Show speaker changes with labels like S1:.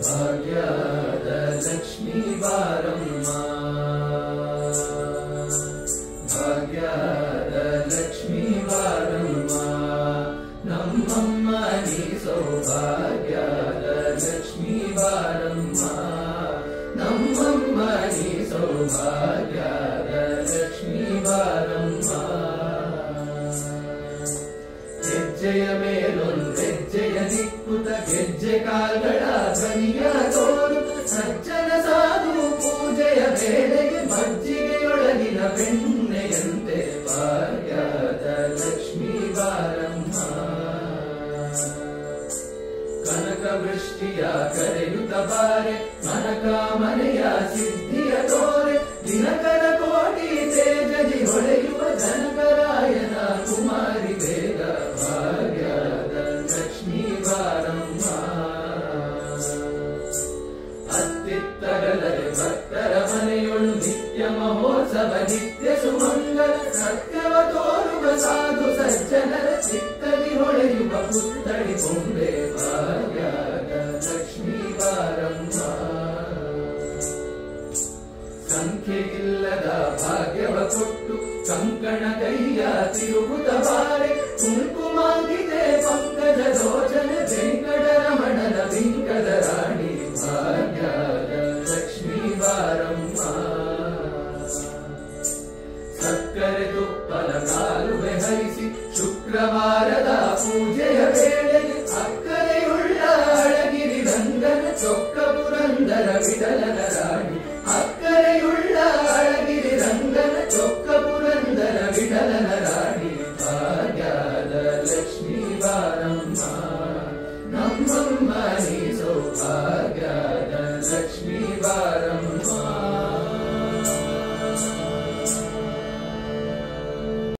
S1: ಭಾಗ್ಯದ ಲಕ್ಷ್ಮೀ ಬಾರಮ್ಮ ಭಾಗ್ಯದ ಲಕ್ಷ್ಮೀ ಬಾರಮ್ಮ ನಮ್ಮಮ್ಮ ನೀ ಸೌಭಾಗ್ಯದ ಲಕ್ಷ್ಮೀ ಬಾರಮ್ಮ ನಮ್ಮಮ್ಮ ನೀ ಸೌಭಾಗ್ಯದ ಲಕ್ಷ್ಮೀ ಬಾರಮ್ಮ ಹೆಜ್ಜೆಯ ಮೇಲೊಂದು ಹೆಜ್ಜೆಯ ದಿಕ್ಕುತ ಗೆಜ್ಜೆ ಕಾಲ್ಗಳ ಧ್ವನಿಯ ತೋರು ಸಜ್ಜನ ಸಾಧು ಪೂಜೆಯ ವೇಳೆಗೆ ಮಜ್ಜಿಗೆಯೊಳಗಿನ ಬೆಣ್ಣೆಯಂತೆ ಭಾಗ್ಯದ ಲಕ್ಷ್ಮೀ ಬಾರಮ್ಮ ಕನಕ ವೃಷ್ಟಿಯ ಕರೆಯುತ್ತ ಬಾರೆ ಮನಕಾಮನೆಯ ಸಿದ್ಧಿಯ ತೋರೆ ದಿನಕರ ಕೋಟಿ ತೇಜದಿ ಹೊಳೆಯುವ ಜನಕರಾಯನ ಕುಮಾರಿ ಬೇಗ ಭಾಗ್ಯದ ಲಕ್ಷ್ಮೀ ಬಾರಮ್ಮ ಅತ್ತಿತ್ತಗಲರೆ ಭಕ್ತರ ಮನೆಯೊಳು ನಿತ್ಯ ಮಹೋತ್ಸವ ನಿತ್ಯ ಸುಮಂಗಲ ಸತ್ಯವ ತೋರುವ ಸಾಧು ಸಜ್ಜನರ ಚಿತ್ತದಿ ಹೊಳೆಯುವ ಪುತ್ಥಳಿ ಬೊಂಬೆ ಭಾಗ್ಯದ ಲಕ್ಷ್ಮೀ ಬಾರಮ್ಮ ಸಂಖ್ಯೆಯಿಲ್ಲದ ಭಾಗ್ಯವ ಕೊಟ್ಟು ಕಂಕಣ ಕೈಯ ತಿರುಗುತ್ತ ಬಾರೆ ಕುಂಕುಮಾಂಕಿತೆ ಪಂಕಜ ಲೋಚನ ವೆಂಕಟರಮಣನ ಬಿಂಕದ ರಾಣಿ ಭಾಗ್ಯದ ಲಕ್ಷ್ಮೀ ಬಾರಮ್ಮ ಸಕ್ಕರೆ ತುಪ್ಪದ ಕಾಲುವೆ ಹರಿಸಿ ಶುಕ್ರವಾರದ ಪೂಜೆಯ ವೇಳೆಗೆ ಅಕ್ಕರೆಯುಳ್ಳ ಅಳಗಿರಿ ರಂಗನ ಚೊಕ್ಕ ಪುರಂದರ ವಿಠಲನ ರಾಣಿ ಅಕ್ಕರೆಯುಳ್ಳ ಅಳಗಿರಿ ರಂಗನ ಚೊಕ್ಕ ಪುರಂದರ ವಿಠಲನ ರಾಣಿ ಭಾಗ್ಯದ ಲಕ್ಷ್ಮೀ ಬಾರಮ್ಮ ನಮ್ಮಮ್ಮ ನೀ ಸೌಭಾಗ್ಯದ ಲಕ್ಷ್ಮೀ ಬಾರಮ್ಮ